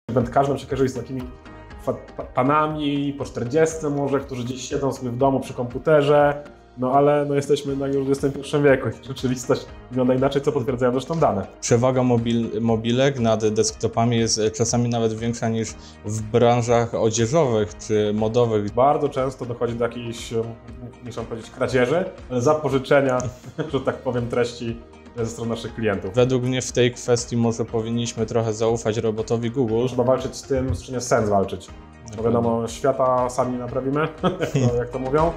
Wędkarzem się kojarzy z takimi panami po 40 może, którzy gdzieś siedzą sobie w domu przy komputerze, no ale no jesteśmy na już XXI wieku i rzeczywistość wygląda inaczej, co potwierdzają zresztą dane. Przewaga mobilek nad desktopami jest czasami nawet większa niż w branżach odzieżowych czy modowych. Bardzo często dochodzi do jakiejś, nie chcę powiedzieć kradzieży, ale zapożyczenia, że tak powiem, treści ze strony naszych klientów. Według mnie w tej kwestii może powinniśmy trochę zaufać robotowi Google. Trzeba walczyć z tym, z czym jest sens walczyć. Bo wiadomo, świata sami nie naprawimy, jak to mówią.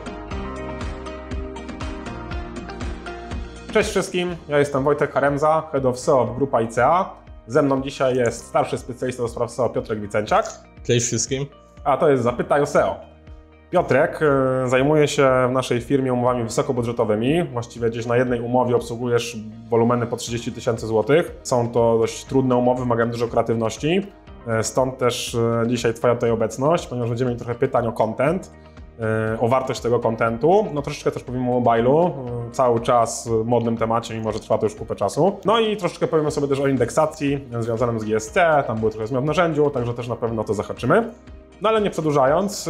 Cześć wszystkim, ja jestem Wojtek Haremza, Head of SEO w Grupa ICA. Ze mną dzisiaj jest starszy specjalista do spraw SEO Piotrek Wicenciak. Cześć wszystkim. A to jest Zapytaj o SEO. Piotrek zajmuje się w naszej firmie umowami wysokobudżetowymi. Właściwie gdzieś na jednej umowie obsługujesz wolumeny po 30 000 złotych. Są to dość trudne umowy, wymagają dużo kreatywności. Stąd też dzisiaj Twoja tutaj obecność, ponieważ będziemy mieli trochę pytań o content, o wartość tego contentu. No troszeczkę też powiemy o mobilu, cały czas w modnym temacie, mimo że trwa to już kupę czasu. No i troszeczkę powiemy sobie też o indeksacji związanym z GSC, tam były trochę zmian w narzędziu, także też na pewno to zahaczymy. No ale nie przedłużając,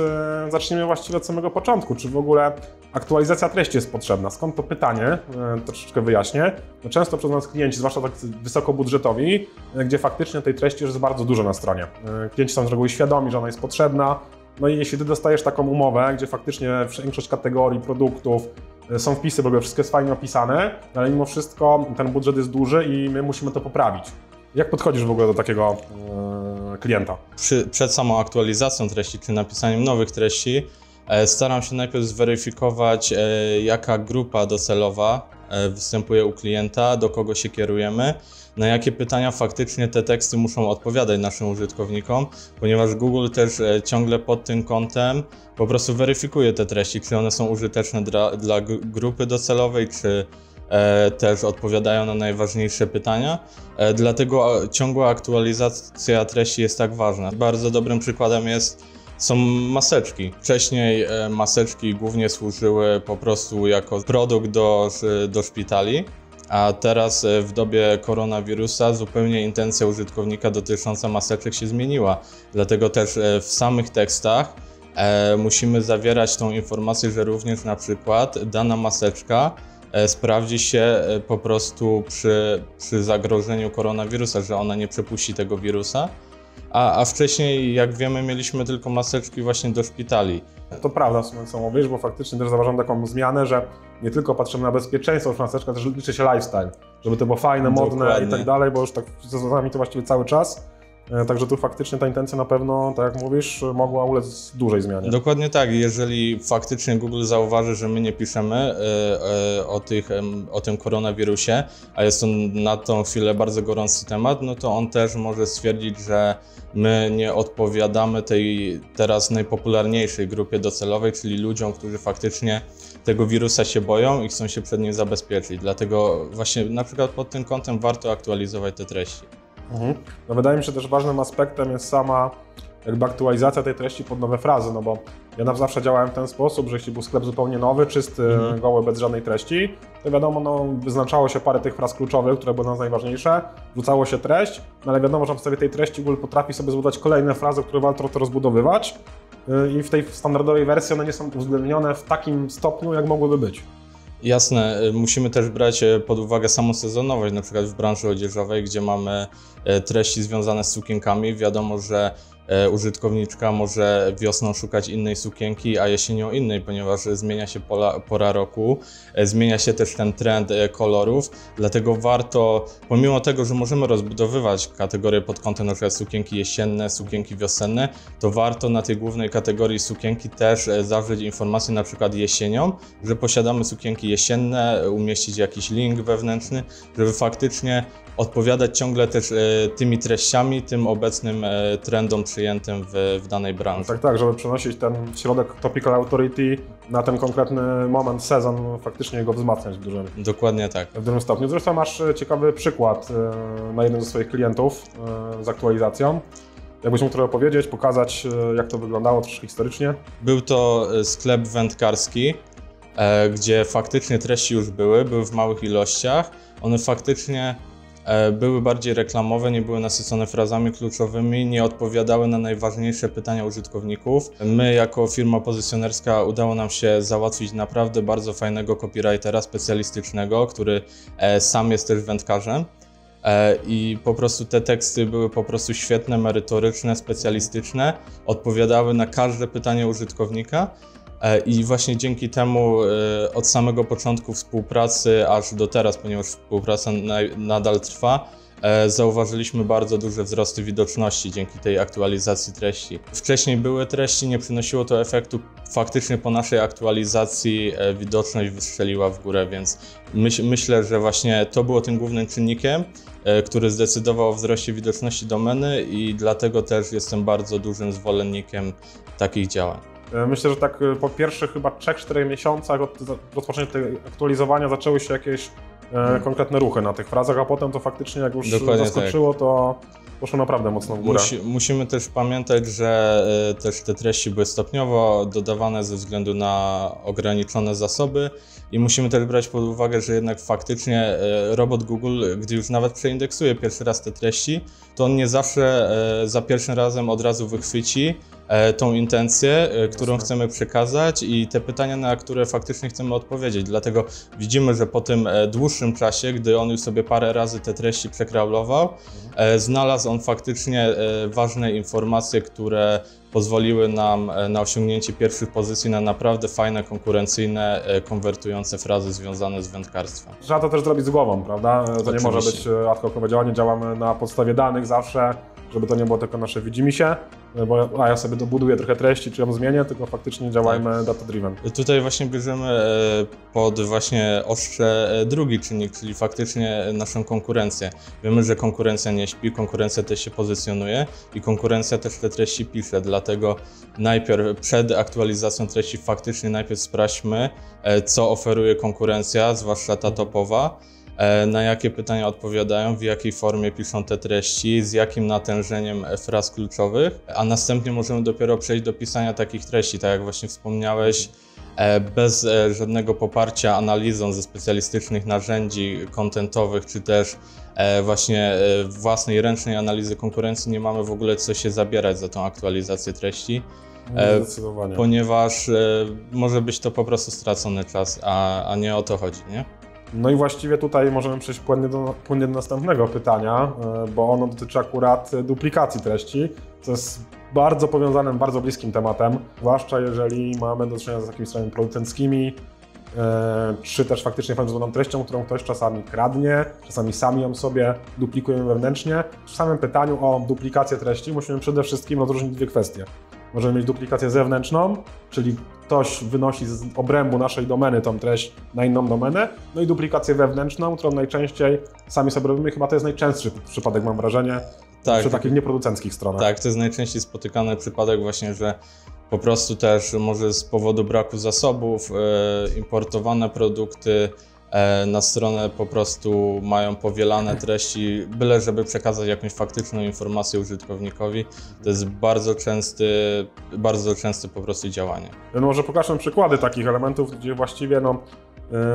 zacznijmy właściwie od samego początku. Czy w ogóle aktualizacja treści jest potrzebna? Skąd to pytanie? Troszeczkę wyjaśnię. No często przez nas klienci, zwłaszcza tak wysokobudżetowi, gdzie faktycznie tej treści już jest bardzo dużo na stronie. Klienci są z reguły świadomi, że ona jest potrzebna. No i jeśli Ty dostajesz taką umowę, gdzie faktycznie większość kategorii, produktów, są wpisy, w ogóle wszystko jest fajnie opisane, ale mimo wszystko ten budżet jest duży i my musimy to poprawić. Jak podchodzisz w ogóle do takiego klienta? Przed samą aktualizacją treści czy napisaniem nowych treści staram się najpierw zweryfikować, jaka grupa docelowa występuje u klienta, do kogo się kierujemy, na jakie pytania faktycznie te teksty muszą odpowiadać naszym użytkownikom, ponieważ Google też ciągle pod tym kątem po prostu weryfikuje te treści, czy one są użyteczne dla grupy docelowej, czy też odpowiadają na najważniejsze pytania. Dlatego ciągła aktualizacja treści jest tak ważna. Bardzo dobrym przykładem są maseczki. Wcześniej maseczki głównie służyły po prostu jako produkt do szpitali, a teraz w dobie koronawirusa zupełnie intencja użytkownika dotycząca maseczek się zmieniła. Dlatego też w samych tekstach musimy zawierać tą informację, że również na przykład dana maseczka sprawdzi się po prostu przy zagrożeniu koronawirusa, że ona nie przepuści tego wirusa. A wcześniej, jak wiemy, mieliśmy tylko maseczki właśnie do szpitali. To prawda w sumie, co mówisz, bo faktycznie też zauważam taką zmianę, że nie tylko patrzymy na bezpieczeństwo już maseczka, też liczy się lifestyle, żeby to było fajne, modne. Dokładnie. I tak dalej, bo już tak z nami to właściwie cały czas. Także tu faktycznie ta intencja na pewno, tak jak mówisz, mogła ulec dużej zmianie. Dokładnie tak. Jeżeli faktycznie Google zauważy, że my nie piszemy o tym koronawirusie, a jest to na tą chwilę bardzo gorący temat, no to on też może stwierdzić, że my nie odpowiadamy tej teraz najpopularniejszej grupie docelowej, czyli ludziom, którzy faktycznie tego wirusa się boją i chcą się przed nim zabezpieczyć. Dlatego właśnie na przykład pod tym kątem warto aktualizować te treści. No wydaje mi się też ważnym aspektem jest sama jakby aktualizacja tej treści pod nowe frazy, no bo ja zawsze działałem w ten sposób, że jeśli był sklep zupełnie nowy, czysty, goły, bez żadnej treści, to wiadomo, no, wyznaczało się parę tych fraz kluczowych, które były dla nas najważniejsze, wrzucało się treść, no ale wiadomo, że na podstawie tej treści Google potrafi sobie zbudować kolejne frazy, które warto to rozbudowywać i w tej standardowej wersji one nie są uwzględnione w takim stopniu, jak mogłyby być. Jasne, musimy też brać pod uwagę samą sezonowość, na przykład w branży odzieżowej, gdzie mamy treści związane z sukienkami. Wiadomo, że użytkowniczka może wiosną szukać innej sukienki, a jesienią innej, ponieważ zmienia się pora roku, zmienia się też ten trend kolorów, dlatego warto, pomimo tego, że możemy rozbudowywać kategorie pod kątem na przykład sukienki jesienne, sukienki wiosenne, to warto na tej głównej kategorii sukienki też zawrzeć informację na przykład jesienią, że posiadamy sukienki jesienne, umieścić jakiś link wewnętrzny, żeby faktycznie odpowiadać ciągle też tymi treściami, tym obecnym trendom przyjętym w danej branży. Tak, żeby przenosić ten środek Topical Authority na ten konkretny moment, sezon, faktycznie go wzmacniać w dużym. Dokładnie tak. W dużym stopniu. Zresztą masz ciekawy przykład na jednym ze swoich klientów z aktualizacją. Jakbyś mógł trochę opowiedzieć, pokazać, jak to wyglądało troszkę historycznie? Był to sklep wędkarski, gdzie faktycznie treści już były w małych ilościach. One faktycznie były bardziej reklamowe, nie były nasycone frazami kluczowymi, nie odpowiadały na najważniejsze pytania użytkowników. My jako firma pozycjonerska udało nam się załatwić naprawdę bardzo fajnego copywritera specjalistycznego, który sam jest też wędkarzem. I po prostu te teksty były po prostu świetne, merytoryczne, specjalistyczne, odpowiadały na każde pytanie użytkownika. I właśnie dzięki temu od samego początku współpracy aż do teraz, ponieważ współpraca nadal trwa, zauważyliśmy bardzo duże wzrosty widoczności dzięki tej aktualizacji treści. Wcześniej były treści, nie przynosiło to efektu. Faktycznie po naszej aktualizacji widoczność wystrzeliła w górę, więc myślę, że właśnie to było tym głównym czynnikiem, który zdecydował o wzroście widoczności domeny i dlatego też jestem bardzo dużym zwolennikiem takich działań. Myślę, że tak po pierwszych chyba 3-4 miesiącach od rozpoczęcia tego aktualizowania zaczęły się jakieś konkretne ruchy na tych frazach, a potem to faktycznie jak już Dokładnie zaskoczyło, to poszło naprawdę mocno w górę. Musimy też pamiętać, że też te treści były stopniowo dodawane ze względu na ograniczone zasoby i musimy też brać pod uwagę, że jednak faktycznie robot Google, gdy już nawet przeindeksuje pierwszy raz te treści, to on nie zawsze za pierwszym razem od razu wychwyci tą intencję, którą chcemy przekazać i te pytania, na które faktycznie chcemy odpowiedzieć. Dlatego widzimy, że po tym dłuższym czasie, gdy on już sobie parę razy te treści przekraulował, znalazł on faktycznie ważne informacje, które pozwoliły nam na osiągnięcie pierwszych pozycji na naprawdę fajne, konkurencyjne, konwertujące frazy związane z wędkarstwem. Trzeba to też zrobić z głową, prawda? To Oczywiście. nie może być ad hocowe działanie, działamy na podstawie danych zawsze, żeby to nie było tylko nasze widzimisię, bo ja sobie dobuduję trochę treści, czy ją zmienię, tylko faktycznie działajmy data-driven. Tutaj właśnie bierzemy pod właśnie ostrze drugi czynnik, czyli faktycznie naszą konkurencję. Wiemy, że konkurencja nie śpi, konkurencja też się pozycjonuje i konkurencja też te treści pisze, dlatego najpierw przed aktualizacją treści faktycznie najpierw sprawdźmy, co oferuje konkurencja, zwłaszcza ta topowa, na jakie pytania odpowiadają, w jakiej formie piszą te treści, z jakim natężeniem fraz kluczowych, a następnie możemy dopiero przejść do pisania takich treści, tak jak właśnie wspomniałeś, bez żadnego poparcia analizą ze specjalistycznych narzędzi kontentowych, czy też właśnie własnej ręcznej analizy konkurencji nie mamy w ogóle co się zabierać za tą aktualizację treści. Zdecydowanie. Ponieważ może być to po prostu stracony czas, a nie o to chodzi, nie? No i właściwie tutaj możemy przejść płynnie do następnego pytania, bo ono dotyczy akurat duplikacji treści, co jest bardzo powiązanym, bardzo bliskim tematem, zwłaszcza jeżeli mamy do czynienia z jakimiś stronami producenckimi, czy też faktycznie fałszywaną treścią, którą ktoś czasami kradnie, czasami sami ją sobie duplikujemy wewnętrznie. W samym pytaniu o duplikację treści musimy przede wszystkim rozróżnić dwie kwestie. Możemy mieć duplikację zewnętrzną, czyli ktoś wynosi z obrębu naszej domeny tą treść na inną domenę, no i duplikację wewnętrzną, którą najczęściej sami sobie robimy. Chyba to jest najczęstszy przypadek, mam wrażenie, przy takich nieproducenckich stronach. Tak, to jest najczęściej spotykany przypadek właśnie, że po prostu też może z powodu braku zasobów importowane produkty na stronę po prostu mają powielane treści, byle żeby przekazać jakąś faktyczną informację użytkownikowi. To jest bardzo częste po prostu działanie. No może pokażę przykłady takich elementów, gdzie właściwie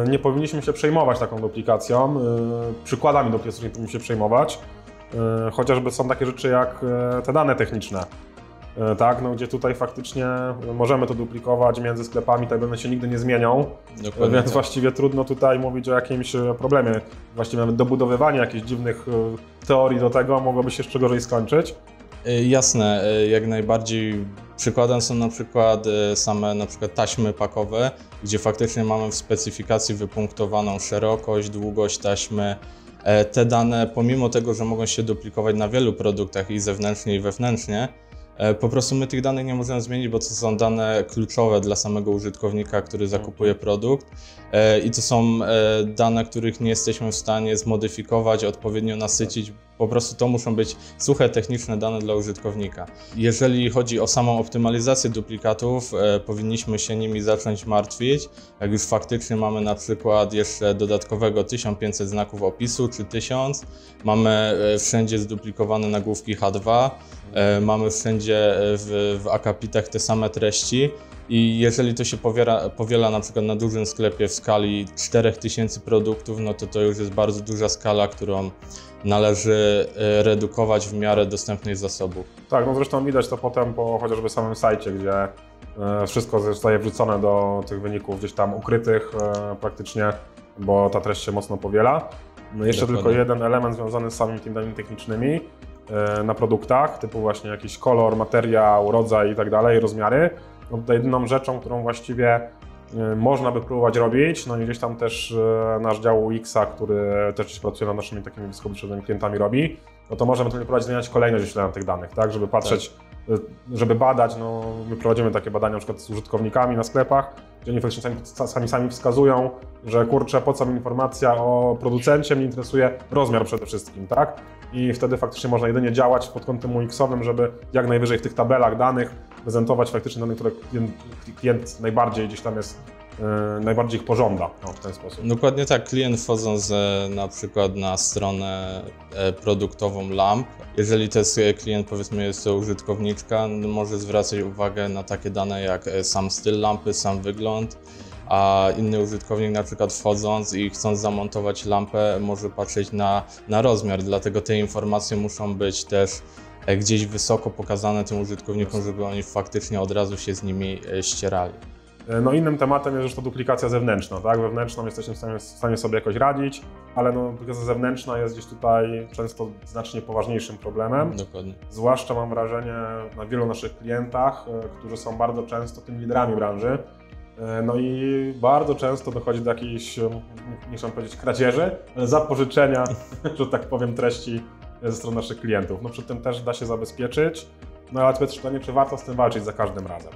nie powinniśmy się przejmować taką duplikacją. Przykładami duplikacji nie powinniśmy się przejmować. Chociażby są takie rzeczy jak te dane techniczne. Tak, gdzie tutaj faktycznie możemy to duplikować między sklepami, te dane się nigdy nie zmienią, Dokładnie więc tak. właściwie trudno tutaj mówić o jakimś problemie. Właściwie nawet dobudowywanie jakichś dziwnych teorii do tego mogłoby się jeszcze gorzej skończyć. Jasne, jak najbardziej. Przykładem są na przykład same taśmy pakowe, gdzie faktycznie mamy w specyfikacji wypunktowaną szerokość, długość taśmy. Te dane, pomimo tego, że mogą się duplikować na wielu produktach i zewnętrznie i wewnętrznie, po prostu my tych danych nie możemy zmienić, bo to są dane kluczowe dla samego użytkownika, który zakupuje produkt i to są dane, których nie jesteśmy w stanie zmodyfikować, odpowiednio nasycić. Po prostu to muszą być suche, techniczne dane dla użytkownika. Jeżeli chodzi o samą optymalizację duplikatów, powinniśmy się nimi zacząć martwić. Jak już faktycznie mamy na przykład jeszcze dodatkowego 1500 znaków opisu czy 1000, mamy wszędzie zduplikowane nagłówki H2, mamy wszędzie w akapitach te same treści, I jeżeli to się powiela na przykład na dużym sklepie w skali 4000 produktów, no to już jest bardzo duża skala, którą należy redukować w miarę dostępnych zasobów. Tak, no zresztą widać to potem po chociażby samym sajcie, gdzie wszystko zostaje wrzucone do tych wyników gdzieś tam ukrytych praktycznie, bo ta treść się mocno powiela. No jeszcze Dokładnie. tylko jeden element związany z samymi tymi danymi technicznymi na produktach, typu właśnie jakiś kolor, materiał, rodzaj i tak dalej, rozmiary. No tutaj jedyną rzeczą, którą właściwie można by próbować robić, no i gdzieś tam też nasz dział UX-a, który też pracuje nad naszymi takimi wysokobudżetowymi klientami robi, no to możemy próbować zmieniać kolejność wyświetlania tych danych, tak, żeby patrzeć, żeby badać, no my prowadzimy takie badania na przykład z użytkownikami na sklepach, gdzie oni faktycznie sami wskazują, że kurczę, po co mi informacja o producencie, mnie interesuje rozmiar przede wszystkim, tak? I wtedy faktycznie można jedynie działać pod kątem UX-owym, żeby jak najwyżej w tych tabelach danych prezentować faktycznie dane, które klient najbardziej gdzieś tam jest, najbardziej ich pożąda w ten sposób. Dokładnie tak, klient wchodząc na przykład na stronę produktową lamp, jeżeli to jest klient, powiedzmy jest to użytkowniczka, może zwracać uwagę na takie dane jak sam styl lampy, sam wygląd, a inny użytkownik na przykład wchodząc i chcąc zamontować lampę może patrzeć na rozmiar, dlatego te informacje muszą być też gdzieś wysoko pokazane tym użytkownikom, żeby oni faktycznie od razu się z nimi ścierali. No innym tematem jest już to duplikacja zewnętrzna, tak? Wewnętrzną jesteśmy w stanie sobie jakoś radzić, ale no, duplikacja zewnętrzna jest gdzieś tutaj często znacznie poważniejszym problemem. Dokładnie. Zwłaszcza mam wrażenie na wielu naszych klientach, którzy są bardzo często tymi liderami branży. No i bardzo często dochodzi do jakiejś, nie chcę powiedzieć kradzieży, ale zapożyczenia, że tak powiem, treści ze strony naszych klientów. No przed tym też da się zabezpieczyć, no ale pytanie, czy warto z tym walczyć za każdym razem?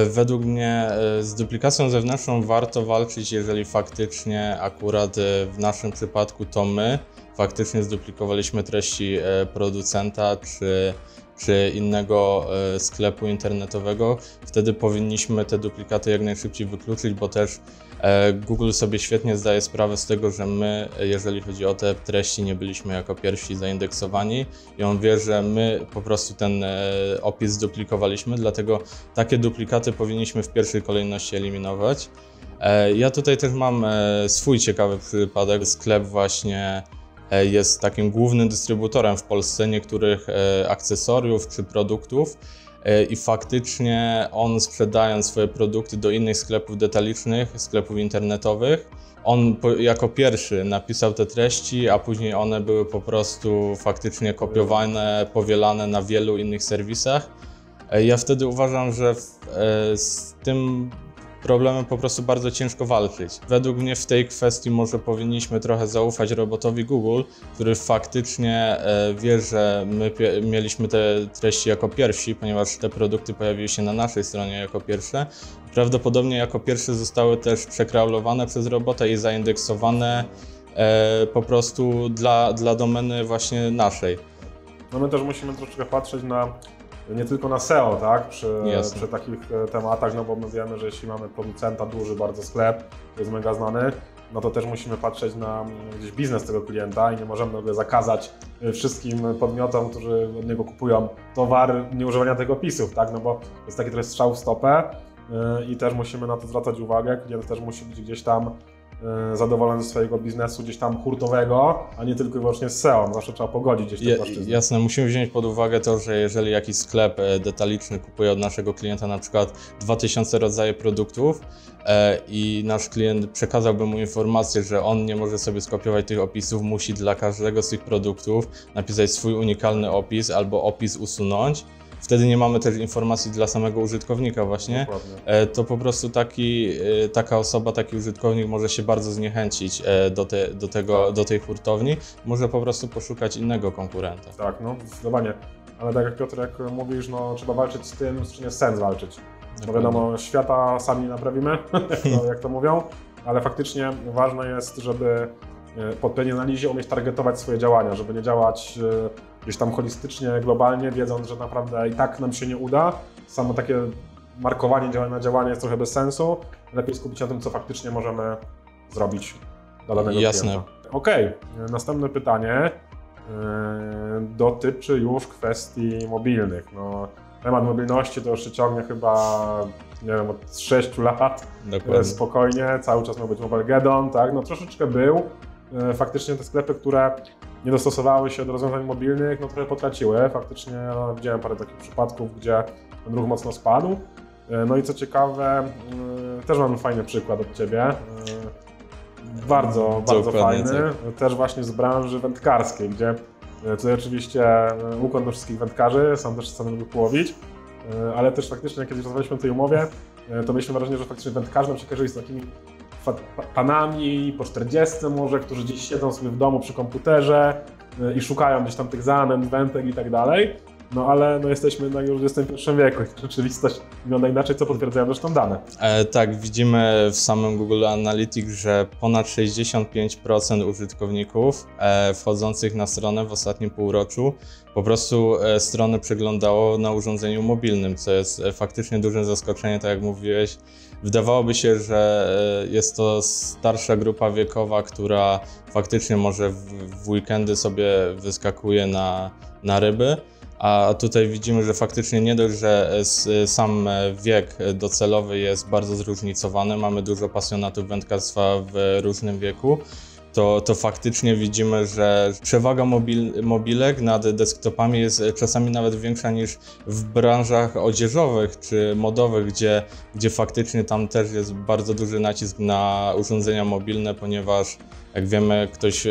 Według mnie z duplikacją zewnętrzną warto walczyć, jeżeli faktycznie akurat w naszym przypadku to my faktycznie zduplikowaliśmy treści producenta czy innego sklepu internetowego. Wtedy powinniśmy te duplikaty jak najszybciej wykluczyć, bo też Google sobie świetnie zdaje sprawę z tego, że my, jeżeli chodzi o te treści, nie byliśmy jako pierwsi zaindeksowani i on wie, że my po prostu ten opis zduplikowaliśmy, dlatego takie duplikaty powinniśmy w pierwszej kolejności eliminować. Ja tutaj też mam swój ciekawy przypadek. Sklep właśnie jest takim głównym dystrybutorem w Polsce niektórych akcesoriów czy produktów i faktycznie on, sprzedając swoje produkty do innych sklepów detalicznych, sklepów internetowych, on jako pierwszy napisał te treści, a później one były po prostu faktycznie kopiowane, powielane na wielu innych serwisach. Ja wtedy uważam, że z tym problemem po prostu bardzo ciężko walczyć. Według mnie w tej kwestii może powinniśmy trochę zaufać robotowi Google, który faktycznie wie, że my mieliśmy te treści jako pierwsi, ponieważ te produkty pojawiły się na naszej stronie jako pierwsze. Prawdopodobnie jako pierwsze zostały też przekraulowane przez robota i zaindeksowane po prostu dla domeny właśnie naszej. No my też musimy troszeczkę patrzeć nie tylko na SEO, tak? Przy takich tematach, no bo my wiemy, że jeśli mamy producenta, duży bardzo sklep, który jest mega znany, no to też musimy patrzeć na gdzieś biznes tego klienta i nie możemy nagle zakazać wszystkim podmiotom, którzy od niego kupują towar, nieużywania tych opisów, tak? No bo to jest taki trochę strzał w stopę i też musimy na to zwracać uwagę. Klient też musi być gdzieś tam zadowolony ze swojego biznesu gdzieś tam hurtowego, a nie tylko i wyłącznie z SEO. Zawsze trzeba pogodzić gdzieś te płaszczyzny. Jasne, musimy wziąć pod uwagę to, że jeżeli jakiś sklep detaliczny kupuje od naszego klienta na przykład 2000 rodzaje produktów i nasz klient przekazałby mu informację, że on nie może sobie skopiować tych opisów, musi dla każdego z tych produktów napisać swój unikalny opis albo opis usunąć. Wtedy nie mamy też informacji dla samego użytkownika właśnie. Dokładnie. To po prostu taka osoba, taki użytkownik może się bardzo zniechęcić do tej hurtowni, może po prostu poszukać innego konkurenta. Tak, no zdecydowanie. Ale tak jak Piotrek mówisz, no trzeba walczyć z tym, z czym jest sens walczyć. Bo wiadomo, świata sami nie naprawimy, jak to mówią, ale faktycznie ważne jest, żeby po pewnej analizie umieć targetować swoje działania, żeby nie działać gdzieś tam holistycznie, globalnie, wiedząc, że naprawdę i tak nam się nie uda. Samo takie markowanie działania na działanie jest trochę bez sensu. Lepiej skupić się na tym, co faktycznie możemy zrobić dla danego klienta. Okej, następne pytanie dotyczy już kwestii mobilnych. No, temat mobilności to już się ciągnie chyba nie wiem, od 6 lat. Dokładnie. Spokojnie, cały czas miał być Mobilegeddon, tak? No troszeczkę był. Faktycznie te sklepy, które nie dostosowały się do rozwiązań mobilnych, no trochę potraciły. Faktycznie widziałem parę takich przypadków, gdzie ten ruch mocno spadł. No i co ciekawe, też mamy fajny przykład od Ciebie. Bardzo fajny. Tak. Też właśnie z branży wędkarskiej, gdzie tutaj oczywiście ukłon do wszystkich wędkarzy, sam też chcę połowić, ale też faktycznie, jak kiedyś rozmawialiśmy o tej umowie, to mieliśmy wrażenie, że faktycznie wędkarze nam się kojarzyli z takimi panami po 40 może, którzy gdzieś siedzą sobie w domu przy komputerze i szukają gdzieś tam tych zanęt, wędek i tak dalej. No ale no, jesteśmy jednak już w XXI wieku i rzeczywistość wygląda inaczej, co potwierdzają zresztą dane. Tak, widzimy w samym Google Analytics, że ponad 65% użytkowników wchodzących na stronę w ostatnim półroczu po prostu stronę przeglądało na urządzeniu mobilnym, co jest faktycznie dużym zaskoczeniem, tak jak mówiłeś. Wydawałoby się, że jest to starsza grupa wiekowa, która faktycznie może w weekendy sobie wyskakuje na ryby. A tutaj widzimy, że faktycznie nie dość, że sam wiek docelowy jest bardzo zróżnicowany, mamy dużo pasjonatów wędkarstwa w różnym wieku, to faktycznie widzimy, że przewaga mobilek nad desktopami jest czasami nawet większa niż w branżach odzieżowych czy modowych, gdzie faktycznie tam też jest bardzo duży nacisk na urządzenia mobilne, ponieważ jak wiemy, ktoś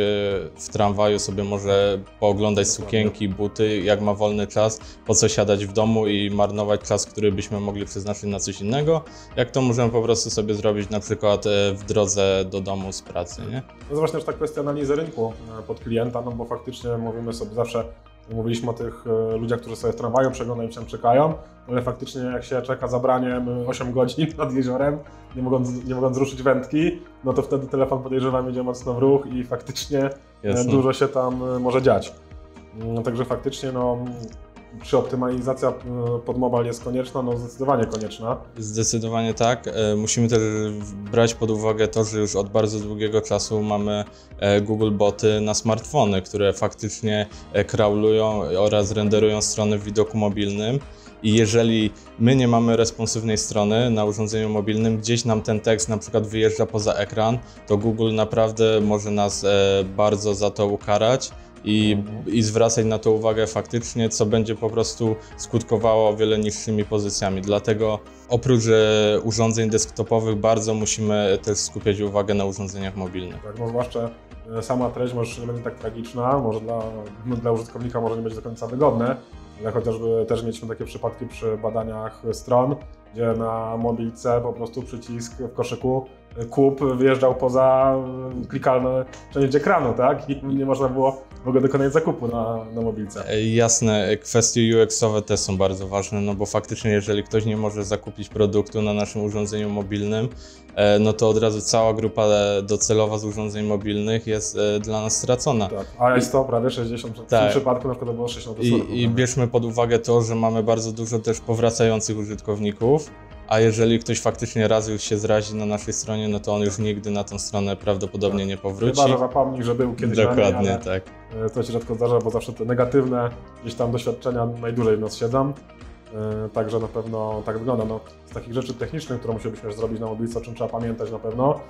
w tramwaju sobie może pooglądać sukienki, buty, jak ma wolny czas, po co siadać w domu i marnować czas, który byśmy mogli przeznaczyć na coś innego, jak to możemy po prostu sobie zrobić na przykład w drodze do domu z pracy, nie? To jest właśnie też ta kwestia analizy rynku pod klienta, no bo faktycznie mówimy sobie zawsze, mówiliśmy o tych ludziach, którzy sobie w tramwaju przeglądają, się czekają, ale faktycznie jak się czeka za braniem 8 godzin nad jeziorem, nie mogąc ruszyć wędki, no to wtedy telefon, podejrzewam, idzie mocno w ruch i faktycznie dużo się tam może dziać. Także faktycznie no, czy optymalizacja pod mobile jest konieczna? No zdecydowanie konieczna. Zdecydowanie tak. Musimy też brać pod uwagę to, że już od bardzo długiego czasu mamy Google Boty na smartfony, które faktycznie crawlują oraz renderują strony w widoku mobilnym. I jeżeli my nie mamy responsywnej strony na urządzeniu mobilnym, gdzieś nam ten tekst na przykład wyjeżdża poza ekran, to Google naprawdę może nas bardzo za to ukarać. I zwracać na to uwagę faktycznie, co będzie po prostu skutkowało o wiele niższymi pozycjami. Dlatego oprócz urządzeń desktopowych bardzo musimy też skupiać uwagę na urządzeniach mobilnych. Tak, no zwłaszcza sama treść może nie będzie tak tragiczna, może dla użytkownika może nie będzie do końca wygodne, ale chociażby też mieliśmy takie przypadki przy badaniach stron, gdzie na mobilce po prostu przycisk w koszyku kup wyjeżdżał poza klikalne część ekranu, tak? I nie można było w ogóle dokonać zakupu na mobilce. Jasne, kwestie UX-owe też są bardzo ważne, no bo faktycznie jeżeli ktoś nie może zakupić produktu na naszym urządzeniu mobilnym, no to od razu cała grupa docelowa z urządzeń mobilnych jest dla nas stracona. Tak, a jest to prawie 60%, w tym przypadku na przykład to było 60%. I bierzmy pod uwagę to, że mamy bardzo dużo też powracających użytkowników, a jeżeli ktoś faktycznie raz już się zrazi na naszej stronie, no to on już nigdy na tą stronę prawdopodobnie nie powróci. Chyba, że zapomni, że był kiedyś Dokładnie, na niej, ale tak. to się rzadko zdarza, bo zawsze te negatywne gdzieś tam doświadczenia najdłużej w nas siedzą. Także na pewno tak wygląda. No, z takich rzeczy technicznych, które musielibyśmy zrobić na mobilce, o czym trzeba pamiętać na pewno,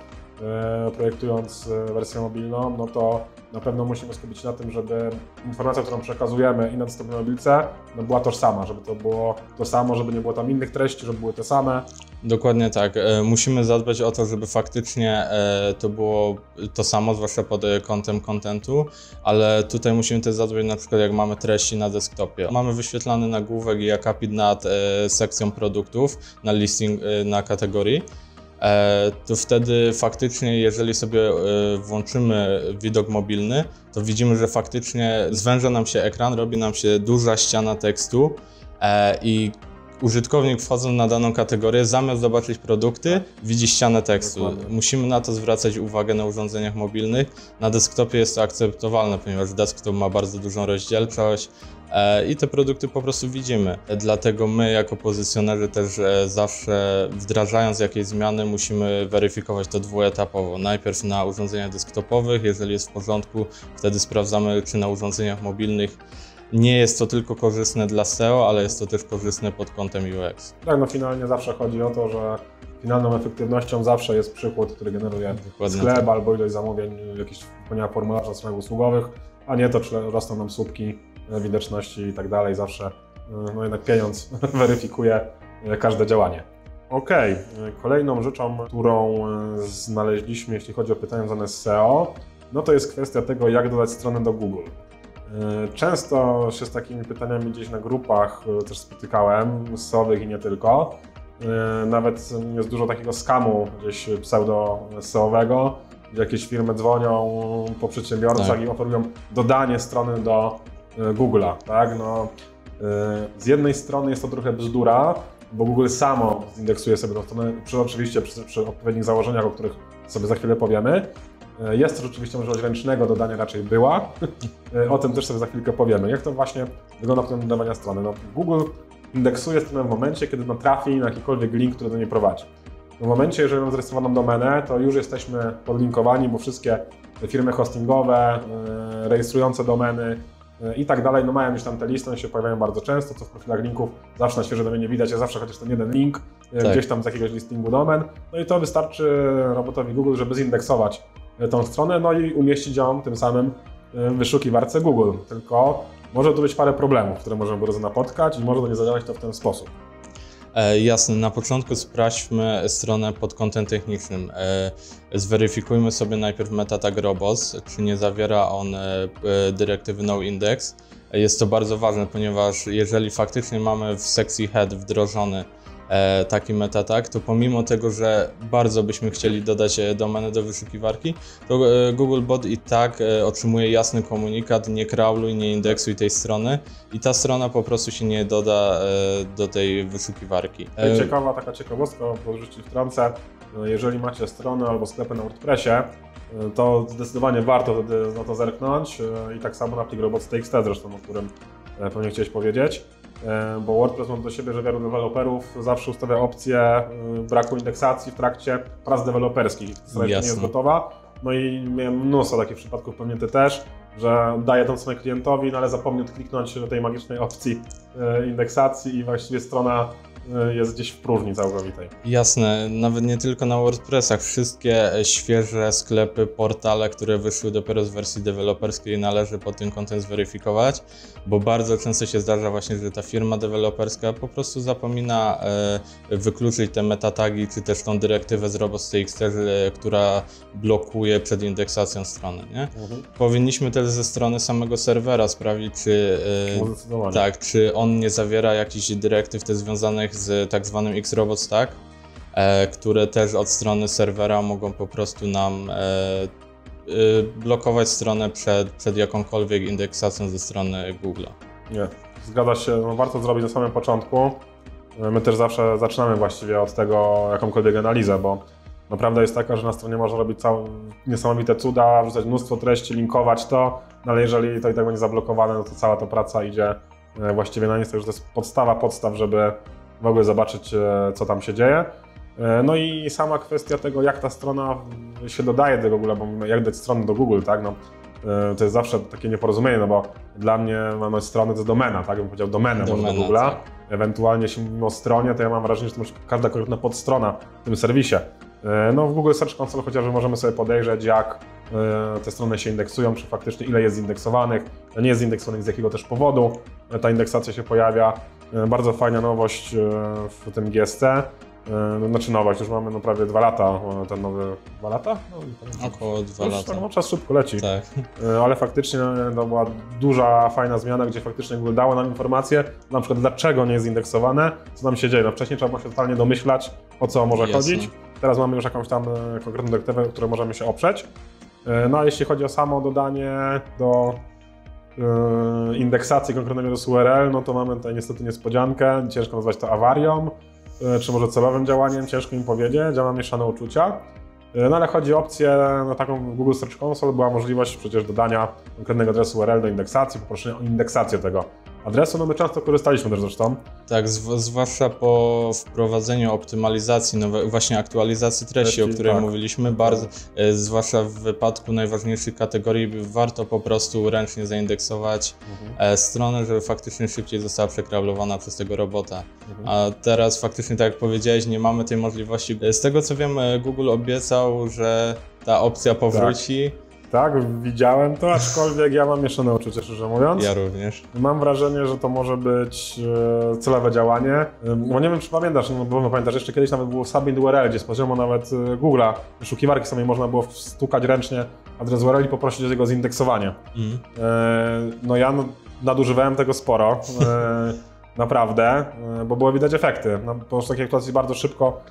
projektując wersję mobilną, no to na pewno musimy skupić się na tym, żeby informacja, którą przekazujemy i na dostępnej mobilce, no była tożsama, żeby to było to samo, żeby nie było tam innych treści, żeby były te same. Dokładnie tak. Musimy zadbać o to, żeby faktycznie to było to samo, zwłaszcza pod kątem contentu, ale tutaj musimy też zadbać na przykład jak mamy treści na desktopie. Mamy wyświetlany nagłówek i akapit nad sekcją produktów, na listing, na kategorii. To wtedy faktycznie, jeżeli sobie włączymy widok mobilny, to widzimy, że faktycznie zwęża nam się ekran, robi nam się duża ściana tekstu i użytkownik wchodząc na daną kategorię, zamiast zobaczyć produkty, widzi ścianę tekstu. Dokładnie. Musimy na to zwracać uwagę na urządzeniach mobilnych. Na desktopie jest to akceptowalne, ponieważ desktop ma bardzo dużą rozdzielczość i te produkty po prostu widzimy. Dlatego my jako pozycjonerzy też zawsze wdrażając jakieś zmiany musimy weryfikować to dwuetapowo. Najpierw na urządzeniach desktopowych, jeżeli jest w porządku, wtedy sprawdzamy, czy na urządzeniach mobilnych nie jest to tylko korzystne dla SEO, ale jest to też korzystne pod kątem UX. Tak, no finalnie zawsze chodzi o to, że finalną efektywnością zawsze jest przychód, który generuje Dokładnie sklep tak. albo ilość zamówień, jakieś wypełnienia formularzy na stronach usługowych, a nie to, czy rosną nam słupki, widoczności i tak dalej. Zawsze no jednak pieniądz weryfikuje każde działanie. Okej, kolejną rzeczą, którą znaleźliśmy, jeśli chodzi o pytania związane z SEO, no to jest kwestia tego, jak dodać stronę do Google. Często się z takimi pytaniami gdzieś na grupach też spotykałem, SEO-owych i nie tylko. Nawet jest dużo takiego skamu gdzieś pseudo-SEO-owego, gdzie jakieś firmy dzwonią po przedsiębiorcach i oferują dodanie strony do Google'a. Tak? No, z jednej strony jest to trochę bzdura, bo Google samo zindeksuje sobie tę stronę, oczywiście przy odpowiednich założeniach, o których sobie za chwilę powiemy. Jest też oczywiście możliwość ręcznego dodania, raczej była. O tym też sobie za chwilkę powiemy. Jak to właśnie wygląda w tym dodawania strony? No, Google indeksuje stronę w momencie, kiedy trafi na jakikolwiek link, który do niej prowadzi. W momencie, jeżeli mamy zarejestrowaną domenę, to już jesteśmy podlinkowani, bo wszystkie firmy hostingowe, rejestrujące domeny i tak dalej, no mają już tam te listy, one się pojawiają bardzo często, co w profilach linków zawsze na świeżej domenie widać, jest zawsze chociaż ten jeden link gdzieś tam z jakiegoś listingu domen. No i to wystarczy robotowi Google, żeby zindeksować tą stronę, no i umieścić ją tym samym w wyszukiwarce Google. Tylko może tu być parę problemów, które możemy bardzo napotkać i może to nie zadziałać to w ten sposób. Jasne, na początku sprawdźmy stronę pod kątem technicznym. Zweryfikujmy sobie najpierw meta tag robots, czy nie zawiera on dyrektywy noindex. Jest to bardzo ważne, ponieważ jeżeli faktycznie mamy w sekcji head wdrożony taki meta tag, to pomimo tego, że bardzo byśmy chcieli dodać domenę do wyszukiwarki, to Googlebot i tak otrzymuje jasny komunikat: nie crawluj, nie indeksuj tej strony i ta strona po prostu się nie doda do tej wyszukiwarki. Ciekawa taka ciekawostka, bo rzeczywiście wtrącę, jeżeli macie stronę albo sklepy na WordPressie, to zdecydowanie warto wtedy na to zerknąć i tak samo na plik robots.txt zresztą, o którym pewnie chciałeś powiedzieć. Bo WordPress ma do siebie, że wielu deweloperów zawsze ustawia opcję braku indeksacji w trakcie prac deweloperskich. Strona nie jest gotowa. No i miałem mnóstwo takich przypadków, pewnie ty też, że daję tą stronę klientowi, no ale zapomniał kliknąć do tej magicznej opcji indeksacji i właściwie strona jest gdzieś w próżni całkowitej. Jasne, nawet nie tylko na WordPressach, wszystkie świeże sklepy, portale, które wyszły dopiero z wersji deweloperskiej, należy pod tym kątem zweryfikować, bo bardzo często się zdarza właśnie, że ta firma deweloperska po prostu zapomina wykluczyć te metatagi, czy też tą dyrektywę z robots.txt, która blokuje przed indeksacją strony, nie? Powinniśmy też ze strony samego serwera sprawdzić, czy on nie zawiera jakichś dyrektyw też związanych z tak zwanym Xrobots Tag, które też od strony serwera mogą po prostu nam blokować stronę przed jakąkolwiek indeksacją ze strony Google'a. Nie, zgadza się, no warto zrobić na samym początku. My też zawsze zaczynamy właściwie od tego jakąkolwiek analizę, bo prawda jest taka, że na stronie można robić niesamowite cuda, wrzucać mnóstwo treści, linkować to, no ale jeżeli to i tak będzie zablokowane, no to cała ta praca idzie właściwie na nic, to już to jest podstaw, żeby w ogóle zobaczyć, co tam się dzieje. No i sama kwestia tego, jak ta strona się dodaje do Google, bo jak dać stronę do Google, tak? No, to jest zawsze takie nieporozumienie, no bo dla mnie mamy stronę, to jest domena, tak? Bym powiedział domenę do Google'a. Tak. Ewentualnie jeśli mówimy o stronie, to ja mam wrażenie, że to może każda konkretna podstrona w tym serwisie. No w Google Search Console chociażby możemy sobie podejrzeć, jak te strony się indeksują, czy faktycznie ile jest zindeksowanych, nie jest zindeksowanych z jakiego też powodu ta indeksacja się pojawia. Bardzo fajna nowość w tym GSC. Znaczy nowość, już mamy prawie 2 lata, ten nowy 2 lata? No, około 2 lata. No, czas szybko leci. Tak. Ale faktycznie to była duża, fajna zmiana, gdzie faktycznie Google dało nam informację, na przykład dlaczego nie jest zindeksowane, co nam się dzieje. No, wcześniej trzeba było się totalnie domyślać, o co może chodzić. Teraz mamy już jakąś tam konkretną dyrektywę, której możemy się oprzeć. No a jeśli chodzi o samo dodanie do indeksacji konkretnego URL, no to mamy tutaj niestety niespodziankę, ciężko nazwać to awarią, czy może celowym działaniem, ciężko im powiedzieć, ja mam mieszane uczucia. No ale chodzi o opcję taką w Google Search Console, była możliwość przecież dodania konkretnego adresu URL do indeksacji, poproszenia o indeksację tego adresu, no my często korzystaliśmy też zresztą. Tak, zwłaszcza po wprowadzeniu optymalizacji, właśnie aktualizacji treści, o której mówiliśmy, zwłaszcza w wypadku najważniejszych kategorii, warto po prostu ręcznie zaindeksować stronę, żeby faktycznie szybciej została przekrablowana przez tego robota. A teraz faktycznie, tak jak powiedziałeś, nie mamy tej możliwości. Z tego co wiem, Google obiecał, że ta opcja powróci. Tak, widziałem to, aczkolwiek ja mam mieszane uczucia, szczerze mówiąc. Ja również. Mam wrażenie, że to może być celowe działanie. Bo nie wiem, czy pamiętasz, no bo pamiętasz, jeszcze kiedyś nawet było submit URL, gdzie z poziomu nawet Google'a, wyszukiwarki samej można było stukać ręcznie adres URL i poprosić o jego zindeksowanie. No ja nadużywałem tego sporo, naprawdę, bo było widać efekty. Po prostu takiej aktualizacji bardzo szybko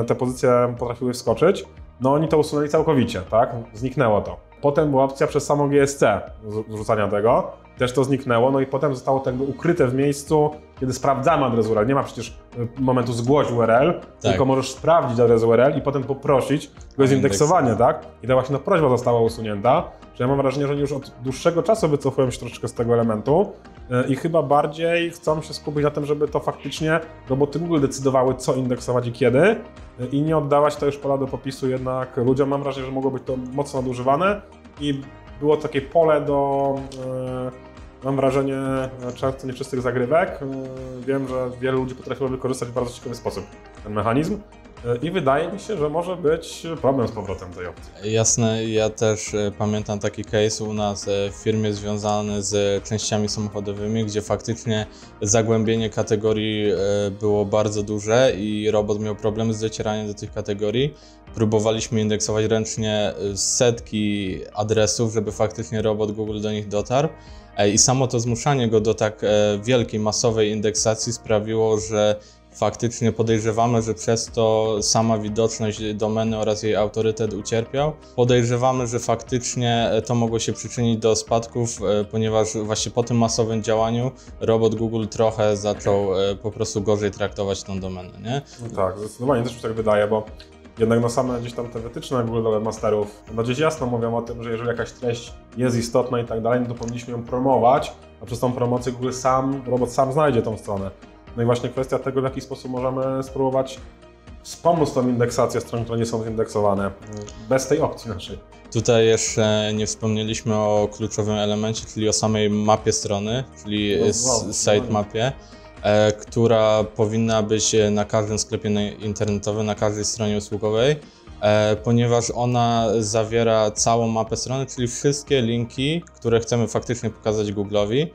te pozycje potrafiły wskoczyć. No oni to usunęli całkowicie, tak? Zniknęło to. Potem była opcja przez samo GSC zrzucania tego, też to zniknęło, no i potem zostało to jakby ukryte w miejscu, kiedy sprawdzamy adres URL. Nie ma przecież momentu zgłoś URL, tylko możesz sprawdzić adres URL i potem poprosić o zindeksowanie, tak? I ta właśnie prośba została usunięta, że ja mam wrażenie, że oni już od dłuższego czasu wycofują się troszeczkę z tego elementu i chyba bardziej chcą się skupić na tym, żeby to faktycznie roboty Google decydowały, co indeksować i kiedy, i nie oddawać to już pola do popisu jednak ludziom. Mam wrażenie, że mogło być to mocno nadużywane i było takie pole do, mam wrażenie, często nieczystych zagrywek. Wiem, że wielu ludzi potrafiło wykorzystać w bardzo ciekawy sposób ten mechanizm i wydaje mi się, że może być problem z powrotem tej opcji. Jasne, ja też pamiętam taki case u nas w firmie związany z częściami samochodowymi, gdzie faktycznie zagłębienie kategorii było bardzo duże i robot miał problemy z docieraniem do tych kategorii. Próbowaliśmy indeksować ręcznie setki adresów, żeby faktycznie robot Google do nich dotarł. I samo to zmuszanie go do tak wielkiej, masowej indeksacji sprawiło, że faktycznie podejrzewamy, że przez to sama widoczność domeny oraz jej autorytet ucierpiał. Podejrzewamy, że faktycznie to mogło się przyczynić do spadków, ponieważ właśnie po tym masowym działaniu robot Google trochę zaczął po prostu gorzej traktować tą domenę, nie? No tak, zdecydowanie też mi się tak wydaje, bo jednak no same gdzieś tam te wytyczne Google Webmasterów no gdzieś jasno mówią o tym, że jeżeli jakaś treść jest istotna i tak dalej, no to powinniśmy ją promować, a przez tą promocję Google robot sam znajdzie tą stronę. No i właśnie kwestia tego, w jaki sposób możemy spróbować wspomóc tą indeksację stron, które nie są zindeksowane, bez tej opcji naszej. Tutaj jeszcze nie wspomnieliśmy o kluczowym elemencie, czyli o samej mapie strony, czyli sitemapie, która powinna być na każdym sklepie internetowym, na każdej stronie usługowej, ponieważ ona zawiera całą mapę strony, czyli wszystkie linki, które chcemy faktycznie pokazać Google'owi.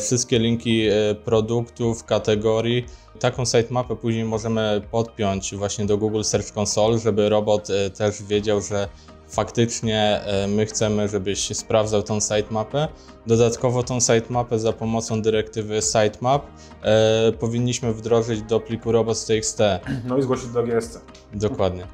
Wszystkie linki produktów, kategorii. Taką sitemapę później możemy podpiąć właśnie do Google Search Console, żeby robot też wiedział, że faktycznie my chcemy, żebyś sprawdzał tą sitemapę. Dodatkowo tą sitemapę za pomocą dyrektywy sitemap powinniśmy wdrożyć do pliku robots.txt. No i zgłosić do GSC. Dokładnie.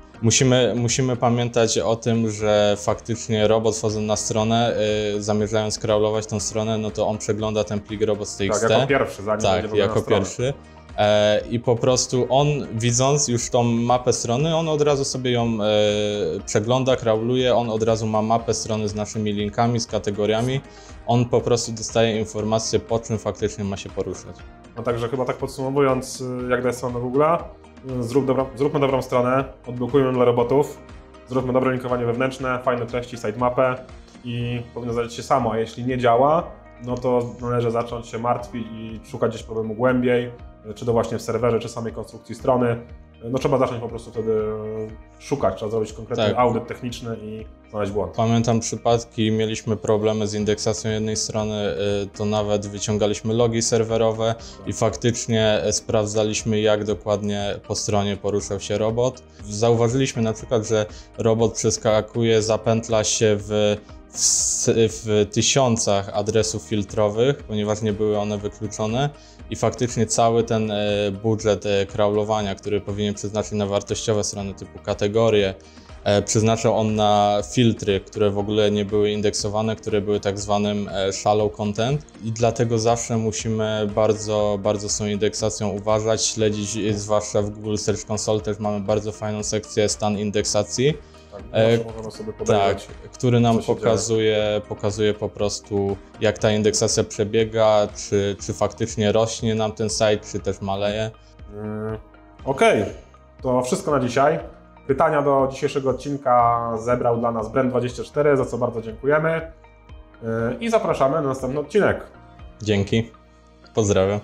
Musimy pamiętać o tym, że faktycznie robot wchodząc na stronę, zamierzając crawlować tą stronę, no to on przegląda ten plik robots.txt. Tak, jako pierwszy, zanim tak, jako pierwszy. I po prostu on, widząc już tą mapę strony, on od razu sobie ją przegląda, crawluje, on od razu ma mapę strony z naszymi linkami, z kategoriami. On po prostu dostaje informację, po czym faktycznie ma się poruszać. No także chyba tak podsumowując, jak daje stronę Google'a, zróbmy dobrą stronę, odblokujmy dla robotów, zróbmy dobre linkowanie wewnętrzne, fajne treści, sitemapę i powinno zadziać się samo, a jeśli nie działa, no to należy zacząć się martwić i szukać gdzieś problemu głębiej, czy to właśnie w serwerze, czy samej konstrukcji strony. No trzeba zacząć po prostu wtedy szukać, trzeba zrobić konkretny audyt techniczny i znaleźć błąd. Pamiętam przypadki, mieliśmy problemy z indeksacją jednej strony, to nawet wyciągaliśmy logi serwerowe i faktycznie sprawdzaliśmy, jak dokładnie po stronie poruszał się robot. Zauważyliśmy na przykład, że robot przeskakuje, zapętla się w tysiącach adresów filtrowych, ponieważ nie były one wykluczone i faktycznie cały ten budżet crawlowania, który powinien przeznaczyć na wartościowe strony typu kategorie, przeznaczał on na filtry, które w ogóle nie były indeksowane, które były tak zwanym shallow content i dlatego zawsze musimy bardzo z tą indeksacją uważać, śledzić, zwłaszcza w Google Search Console też mamy bardzo fajną sekcję stan indeksacji, Tak, E, możemy sobie Tak, podejrzeć. który nam co się pokazuje po prostu, jak ta indeksacja przebiega, czy faktycznie rośnie nam ten site, czy też maleje. Okej, to wszystko na dzisiaj. Pytania do dzisiejszego odcinka zebrał dla nas Brand24, za co bardzo dziękujemy. I zapraszamy na następny odcinek. Dzięki, pozdrawiam.